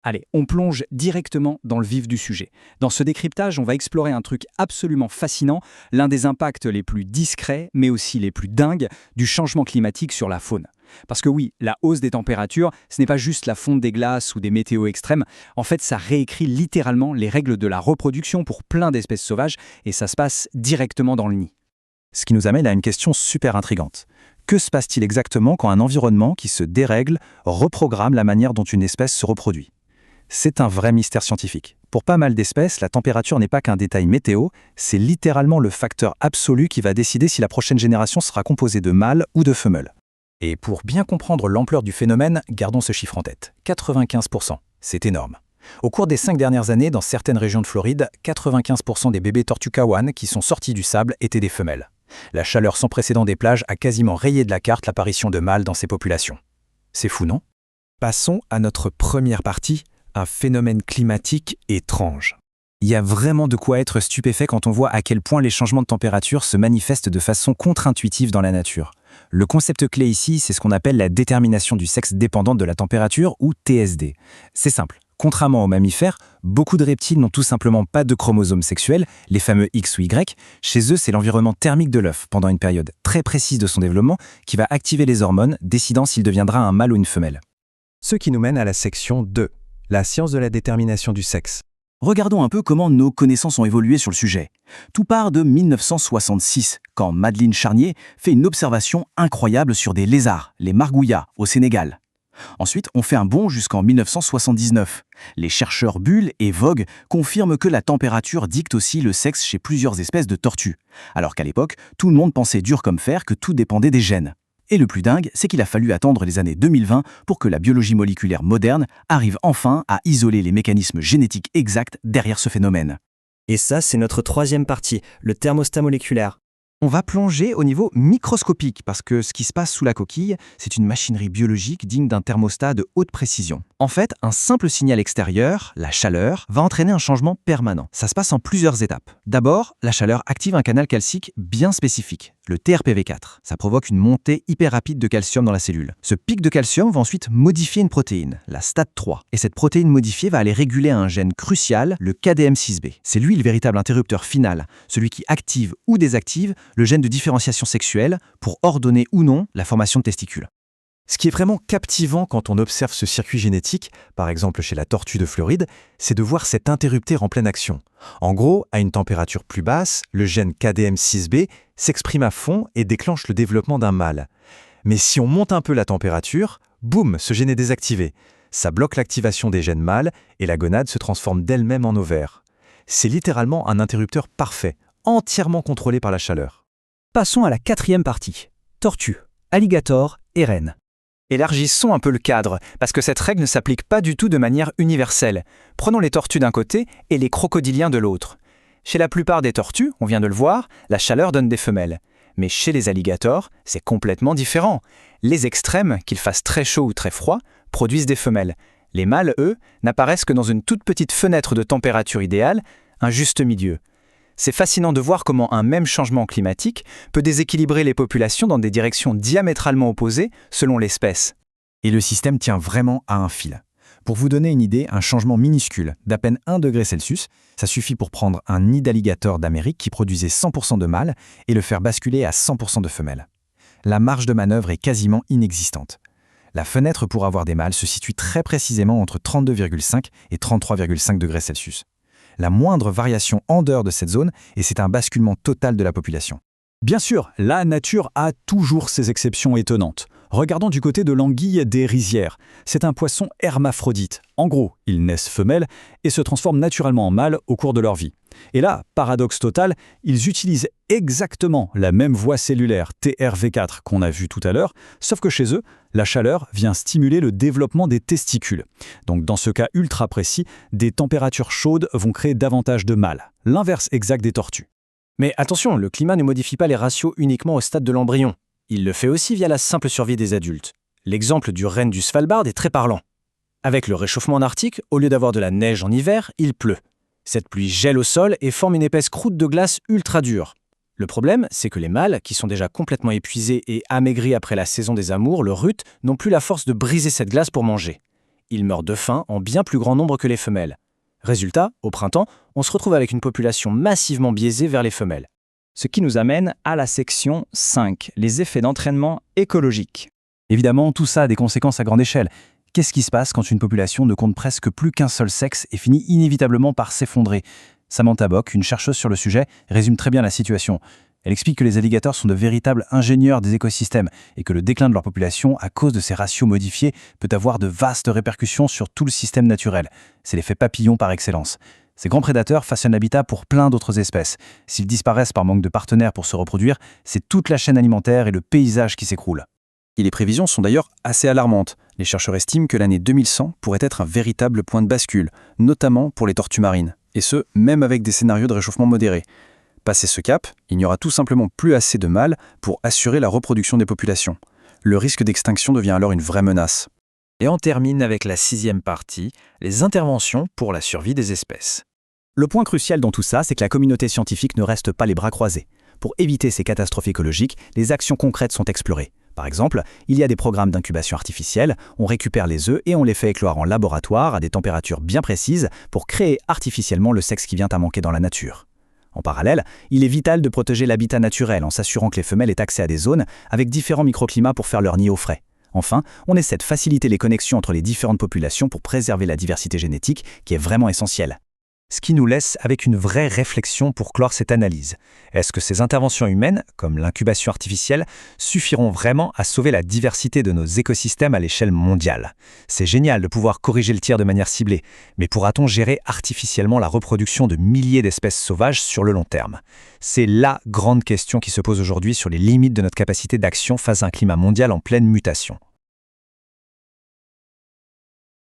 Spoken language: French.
Allez, on plonge directement dans le vif du sujet. Dans ce décryptage, on va explorer un truc absolument fascinant, l'un des impacts les plus discrets, mais aussi les plus dingues, du changement climatique sur la faune. Parce que oui, la hausse des températures, ce n'est pas juste la fonte des glaces ou des météos extrêmes, en fait ça réécrit littéralement les règles de la reproduction pour plein d'espèces sauvages, et ça se passe directement dans le nid. Ce qui nous amène à une question super intrigante. Que se passe-t-il exactement quand un environnement qui se dérègle reprogramme la manière dont une espèce se reproduit ? C'est un vrai mystère scientifique. Pour pas mal d'espèces, la température n'est pas qu'un détail météo, c'est littéralement le facteur absolu qui va décider si la prochaine génération sera composée de mâles ou de femelles. Et pour bien comprendre l'ampleur du phénomène, gardons ce chiffre en tête. 95%, c'est énorme. Au cours des 5 dernières années, dans certaines régions de Floride, 95% des bébés tortues kawan qui sont sortis du sable étaient des femelles. La chaleur sans précédent des plages a quasiment rayé de la carte l'apparition de mâles dans ces populations. C'est fou, non ? Passons à notre première partie, un phénomène climatique étrange. Il y a vraiment de quoi être stupéfait quand on voit à quel point les changements de température se manifestent de façon contre-intuitive dans la nature. Le concept clé ici, c'est ce qu'on appelle la détermination du sexe dépendante de la température, ou TSD. C'est simple. Contrairement aux mammifères, beaucoup de reptiles n'ont tout simplement pas de chromosomes sexuels, les fameux X ou Y. Chez eux, c'est l'environnement thermique de l'œuf, pendant une période très précise de son développement, qui va activer les hormones, décidant s'il deviendra un mâle ou une femelle. Ce qui nous mène à la section 2, la science de la détermination du sexe. Regardons un peu comment nos connaissances ont évolué sur le sujet. Tout part de 1966, quand Madeleine Charnier fait une observation incroyable sur des lézards, les margouillas, au Sénégal. Ensuite, on fait un bond jusqu'en 1979. Les chercheurs Bull et Vogt confirment que la température dicte aussi le sexe chez plusieurs espèces de tortues, alors qu'à l'époque, tout le monde pensait dur comme fer que tout dépendait des gènes. Et le plus dingue, c'est qu'il a fallu attendre les années 2020 pour que la biologie moléculaire moderne arrive enfin à isoler les mécanismes génétiques exacts derrière ce phénomène. Et ça, c'est notre troisième partie, le thermostat moléculaire. On va plonger au niveau microscopique parce que ce qui se passe sous la coquille, c'est une machinerie biologique digne d'un thermostat de haute précision. En fait, un simple signal extérieur, la chaleur, va entraîner un changement permanent. Ça se passe en plusieurs étapes. D'abord, la chaleur active un canal calcique bien spécifique, le TRPV4. Ça provoque une montée hyper rapide de calcium dans la cellule. Ce pic de calcium va ensuite modifier une protéine, la STAT3. Et cette protéine modifiée va aller réguler un gène crucial, le KDM6B. C'est lui le véritable interrupteur final, celui qui active ou désactive le gène de différenciation sexuelle pour ordonner ou non la formation de testicules. Ce qui est vraiment captivant quand on observe ce circuit génétique, par exemple chez la tortue de Floride, c'est de voir cet interrupteur en pleine action. En gros, à une température plus basse, le gène KDM6B s'exprime à fond et déclenche le développement d'un mâle. Mais si on monte un peu la température, boum, ce gène est désactivé. Ça bloque l'activation des gènes mâles et la gonade se transforme d'elle-même en ovaire. C'est littéralement un interrupteur parfait, entièrement contrôlé par la chaleur. Passons à la quatrième partie. Tortue, alligator et renne. Élargissons un peu le cadre, parce que cette règle ne s'applique pas du tout de manière universelle. Prenons les tortues d'un côté et les crocodiliens de l'autre. Chez la plupart des tortues, on vient de le voir, la chaleur donne des femelles. Mais chez les alligators, c'est complètement différent. Les extrêmes, qu'il fasse très chaud ou très froid, produisent des femelles. Les mâles, eux, n'apparaissent que dans une toute petite fenêtre de température idéale, un juste milieu. C'est fascinant de voir comment un même changement climatique peut déséquilibrer les populations dans des directions diamétralement opposées selon l'espèce. Et le système tient vraiment à un fil. Pour vous donner une idée, un changement minuscule d'à peine 1 degré Celsius, ça suffit pour prendre un nid d'alligator d'Amérique qui produisait 100% de mâles et le faire basculer à 100% de femelles. La marge de manœuvre est quasiment inexistante. La fenêtre pour avoir des mâles se situe très précisément entre 32,5 et 33,5 degrés Celsius. La moindre variation en dehors de cette zone, et c'est un basculement total de la population. Bien sûr, la nature a toujours ses exceptions étonnantes. Regardons du côté de l'anguille des rizières. C'est un poisson hermaphrodite. En gros, ils naissent femelles et se transforment naturellement en mâles au cours de leur vie. Et là, paradoxe total, ils utilisent exactement la même voie cellulaire TRV4 qu'on a vue tout à l'heure, sauf que chez eux, la chaleur vient stimuler le développement des testicules. Donc dans ce cas ultra précis, des températures chaudes vont créer davantage de mâles. L'inverse exact des tortues. Mais attention, le climat ne modifie pas les ratios uniquement au stade de l'embryon. Il le fait aussi via la simple survie des adultes. L'exemple du renne du Svalbard est très parlant. Avec le réchauffement en Arctique, au lieu d'avoir de la neige en hiver, il pleut. Cette pluie gèle au sol et forme une épaisse croûte de glace ultra dure. Le problème, c'est que les mâles, qui sont déjà complètement épuisés et amaigris après la saison des amours, le rut, n'ont plus la force de briser cette glace pour manger. Ils meurent de faim en bien plus grand nombre que les femelles. Résultat, au printemps, on se retrouve avec une population massivement biaisée vers les femelles. Ce qui nous amène à la section 5, les effets d'entraînement écologique. Évidemment, tout ça a des conséquences à grande échelle. Qu'est-ce qui se passe quand une population ne compte presque plus qu'un seul sexe et finit inévitablement par s'effondrer? Samantha Bock, une chercheuse sur le sujet, résume très bien la situation. Elle explique que les alligators sont de véritables ingénieurs des écosystèmes et que le déclin de leur population, à cause de ces ratios modifiés, peut avoir de vastes répercussions sur tout le système naturel. C'est l'effet papillon par excellence. Ces grands prédateurs façonnent l'habitat pour plein d'autres espèces. S'ils disparaissent par manque de partenaires pour se reproduire, c'est toute la chaîne alimentaire et le paysage qui s'écroulent. Et les prévisions sont d'ailleurs assez alarmantes. Les chercheurs estiment que l'année 2100 pourrait être un véritable point de bascule, notamment pour les tortues marines. Et ce, même avec des scénarios de réchauffement modéré. Passé ce cap, il n'y aura tout simplement plus assez de mâles pour assurer la reproduction des populations. Le risque d'extinction devient alors une vraie menace. Et on termine avec la 6e partie, les interventions pour la survie des espèces. Le point crucial dans tout ça, c'est que la communauté scientifique ne reste pas les bras croisés. Pour éviter ces catastrophes écologiques, les actions concrètes sont explorées. Par exemple, il y a des programmes d'incubation artificielle, on récupère les œufs et on les fait éclore en laboratoire à des températures bien précises pour créer artificiellement le sexe qui vient à manquer dans la nature. En parallèle, il est vital de protéger l'habitat naturel en s'assurant que les femelles aient accès à des zones avec différents microclimats pour faire leur nid au frais. Enfin, on essaie de faciliter les connexions entre les différentes populations pour préserver la diversité génétique qui est vraiment essentielle. Ce qui nous laisse avec une vraie réflexion pour clore cette analyse. Est-ce que ces interventions humaines, comme l'incubation artificielle, suffiront vraiment à sauver la diversité de nos écosystèmes à l'échelle mondiale? C'est génial de pouvoir corriger le tir de manière ciblée, mais pourra-t-on gérer artificiellement la reproduction de milliers d'espèces sauvages sur le long terme? C'est la grande question qui se pose aujourd'hui sur les limites de notre capacité d'action face à un climat mondial en pleine mutation.